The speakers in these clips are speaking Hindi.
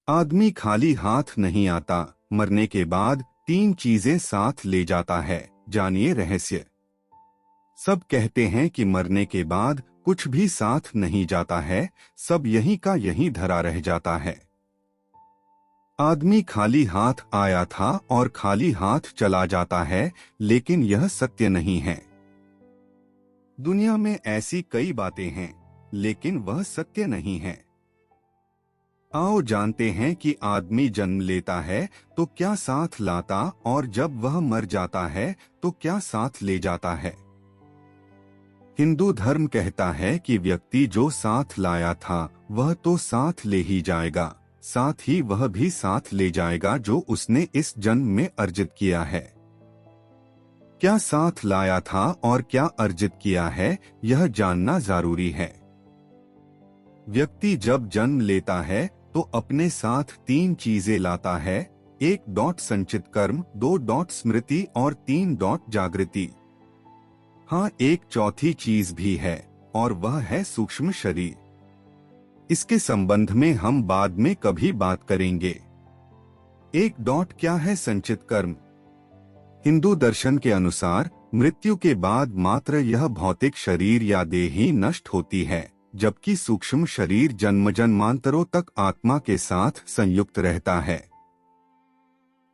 आदमी खाली हाथ नहीं आता, मरने के बाद 3 चीजें साथ ले जाता है। जानिए रहस्य। सब कहते हैं कि मरने के बाद कुछ भी साथ नहीं जाता है, सब यहीं का यहीं धरा रह जाता है। आदमी खाली हाथ आया था और खाली हाथ चला जाता है, लेकिन यह सत्य नहीं है। दुनिया में ऐसी कई बातें हैं, लेकिन वह सत्य नहीं है। आओ जानते हैं कि आदमी जन्म लेता है तो क्या साथ लाता, और जब वह मर जाता है तो क्या साथ ले जाता है। हिंदू धर्म कहता है कि व्यक्ति जो साथ लाया था वह तो साथ ले ही जाएगा, साथ ही वह भी साथ ले जाएगा जो उसने इस जन्म में अर्जित किया है। क्या साथ लाया था और क्या अर्जित किया है, यह जानना जरूरी है। व्यक्ति जब जन्म लेता है तो अपने साथ 3 चीजें लाता है। 1 संचित कर्म, 2 स्मृति और 3 जागृति। हाँ, एक चौथी चीज भी है और वह है सूक्ष्म शरीर। इसके संबंध में हम बाद में कभी बात करेंगे। 1 क्या है संचित कर्म? हिंदू दर्शन के अनुसार मृत्यु के बाद मात्र यह भौतिक शरीर या देह ही नष्ट होती है, जबकि सूक्ष्म शरीर जन्म जन्मांतरों तक आत्मा के साथ संयुक्त रहता है।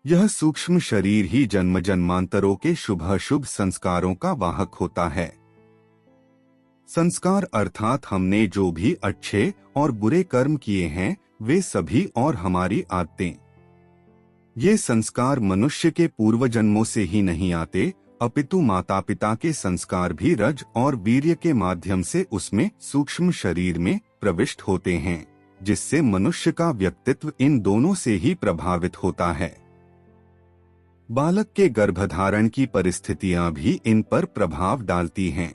यह सूक्ष्म शरीर ही जन्म जन्मांतरों के शुभ अशुभ संस्कारों का वाहक होता है। संस्कार अर्थात हमने जो भी अच्छे और बुरे कर्म किए हैं वे सभी और हमारी आदतें। ये संस्कार मनुष्य के पूर्व जन्मों से ही नहीं आते, अपितु माता पिता के संस्कार भी रज और वीर्य के माध्यम से उसमें सूक्ष्म शरीर में प्रविष्ट होते हैं, जिससे मनुष्य का व्यक्तित्व इन दोनों से ही प्रभावित होता है। बालक के गर्भधारण की परिस्थितियां भी इन पर प्रभाव डालती हैं।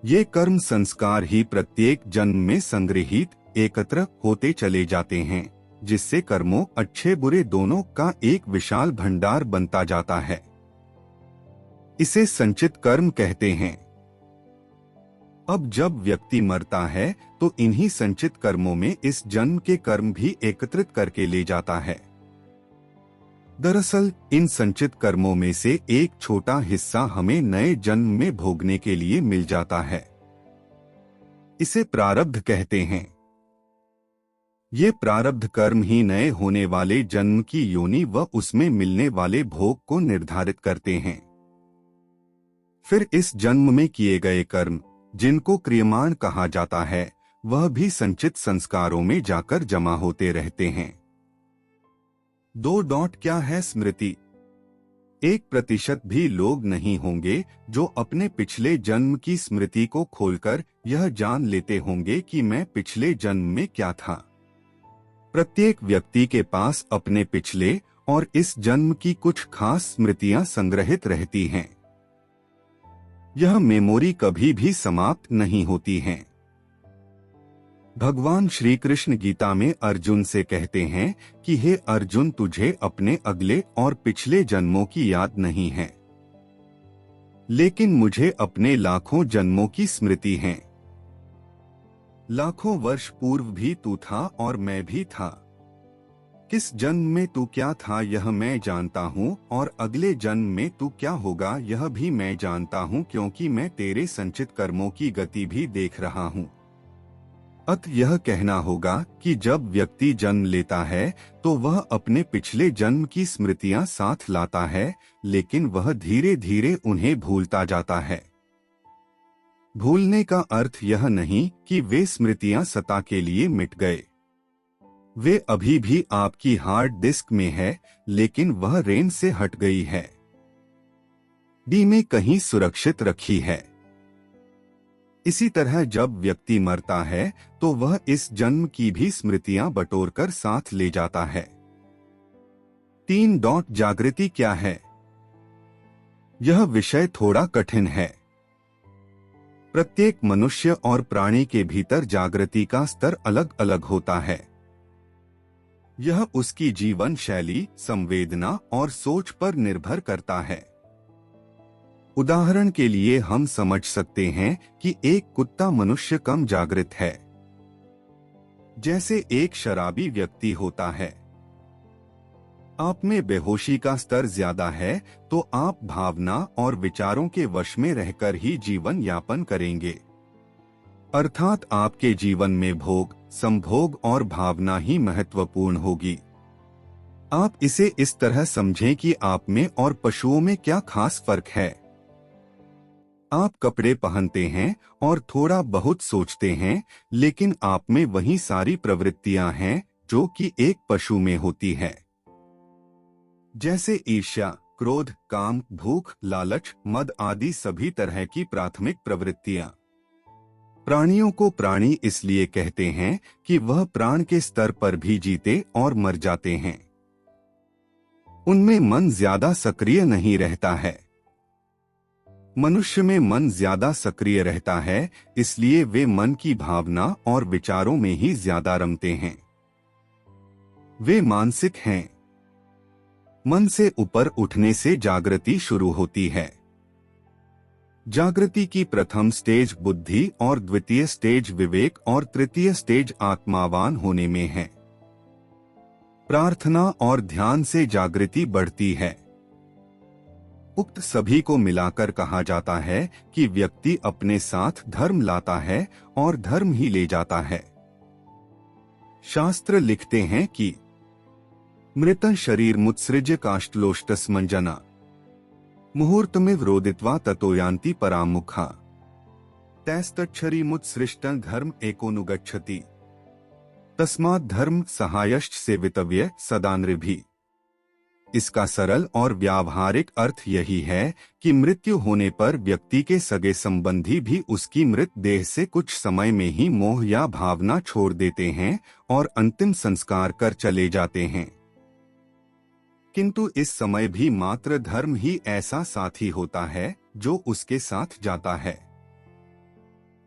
ये कर्म संस्कार ही प्रत्येक जन्म में संग्रहित एकत्र होते चले जाते हैं, जिससे कर्मों अच्छे बुरे दोनों का एक विशाल भंडार बनता जाता है। इसे संचित कर्म कहते हैं। अब जब व्यक्ति मरता है तो इन्हीं संचित कर्मों में इस जन्म के कर्म भी एकत्रित करके ले जाता है। दरअसल इन संचित कर्मों में से एक छोटा हिस्सा हमें नए जन्म में भोगने के लिए मिल जाता है। इसे प्रारब्ध कहते हैं। ये प्रारब्ध कर्म ही नए होने वाले जन्म की योनि व उसमें मिलने वाले भोग को निर्धारित करते हैं। फिर इस जन्म में किए गए कर्म, जिनको क्रियमाण कहा जाता है, वह भी संचित संस्कारों में जाकर जमा होते रहते हैं। 2 क्या है स्मृति? 1% भी लोग नहीं होंगे जो अपने पिछले जन्म की स्मृति को खोलकर यह जान लेते होंगे कि मैं पिछले जन्म में क्या था। प्रत्येक व्यक्ति के पास अपने पिछले और इस जन्म की कुछ खास स्मृतियां संग्रहित रहती हैं। यह मेमोरी कभी भी समाप्त नहीं होती हैं। भगवान श्री कृष्ण गीता में अर्जुन से कहते हैं कि हे अर्जुन, तुझे अपने अगले और पिछले जन्मों की याद नहीं है, लेकिन मुझे अपने लाखों जन्मों की स्मृति है। लाखों वर्ष पूर्व भी तू था और मैं भी था। किस जन्म में तू क्या था यह मैं जानता हूँ, और अगले जन्म में तू क्या होगा यह भी मैं जानता हूँ, क्योंकि मैं तेरे संचित कर्मों की गति भी देख रहा हूँ। अत यह कहना होगा कि जब व्यक्ति जन्म लेता है तो वह अपने पिछले जन्म की स्मृतियां साथ लाता है, लेकिन वह धीरे धीरे उन्हें भूलता जाता है। भूलने का अर्थ यह नहीं कि वे स्मृतियां सदा के लिए मिट गए। वे अभी भी आपकी हार्ड डिस्क में है, लेकिन वह रेन से हट गई है, डी में कहीं सुरक्षित रखी है। इसी तरह जब व्यक्ति मरता है तो वह इस जन्म की भी स्मृतियां बटोरकर साथ ले जाता है। 3 जागृति क्या है? यह विषय थोड़ा कठिन है। प्रत्येक मनुष्य और प्राणी के भीतर जागृति का स्तर अलग अलग होता है। यह उसकी जीवन शैली, संवेदना और सोच पर निर्भर करता है। उदाहरण के लिए हम समझ सकते हैं कि एक कुत्ता मनुष्य कम जागृत है, जैसे एक शराबी व्यक्ति होता है। आप में बेहोशी का स्तर ज्यादा है तो आप भावना और विचारों के वश में रहकर ही जीवन यापन करेंगे। अर्थात आपके जीवन में भोग, संभोग और भावना ही महत्वपूर्ण होगी। आप इसे इस तरह समझें कि आप में और पशुओं में क्या खास फर्क है। आप कपड़े पहनते हैं और थोड़ा बहुत सोचते हैं, लेकिन आप में वही सारी प्रवृत्तियां हैं जो कि एक पशु में होती है। जैसे ईर्ष्या, क्रोध, काम, भूख, लालच, मद आदि सभी तरह की प्राथमिक प्रवृत्तियां। प्राणियों को प्राणी इसलिए कहते हैं कि वह प्राण के स्तर पर भी जीते और मर जाते हैं। उनमें मन ज्यादा सक्रिय नहीं रहता है। मनुष्य में मन ज्यादा सक्रिय रहता है, इसलिए वे मन की भावना और विचारों में ही ज्यादा रमते हैं। वे मानसिक हैं। मन से ऊपर उठने से जागृति शुरू होती है। जागृति की प्रथम स्टेज बुद्धि और द्वितीय स्टेज विवेक और तृतीय स्टेज आत्मावान होने में है। प्रार्थना और ध्यान से जागृति बढ़ती है। उक्त सभी को मिलाकर कहा जाता है कि व्यक्ति अपने साथ धर्म लाता है और धर्म ही ले जाता है। शास्त्र लिखते हैं कि मृतं शरीर मुत्सृज्य काष्ठलोष्टस्मंजना मुहूर्तमिव रोदित्वा ततो यान्ति परामुखा तैस्तच्छरी मुत्सृष्टं धर्म एकोनुगच्छति तस्मात् धर्म सहायश्च सेवितव्य सदा नृभिः। इसका सरल और व्यावहारिक अर्थ यही है कि मृत्यु होने पर व्यक्ति के सगे संबंधी भी उसकी मृत देह से कुछ समय में ही मोह या भावना छोड़ देते हैं और अंतिम संस्कार कर चले जाते हैं। किंतु इस समय भी मात्र धर्म ही ऐसा साथी होता है जो उसके साथ जाता है।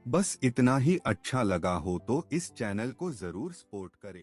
बस इतना ही अच्छा लगा हो तो इस चैनल को जरूर सपोर्ट करें।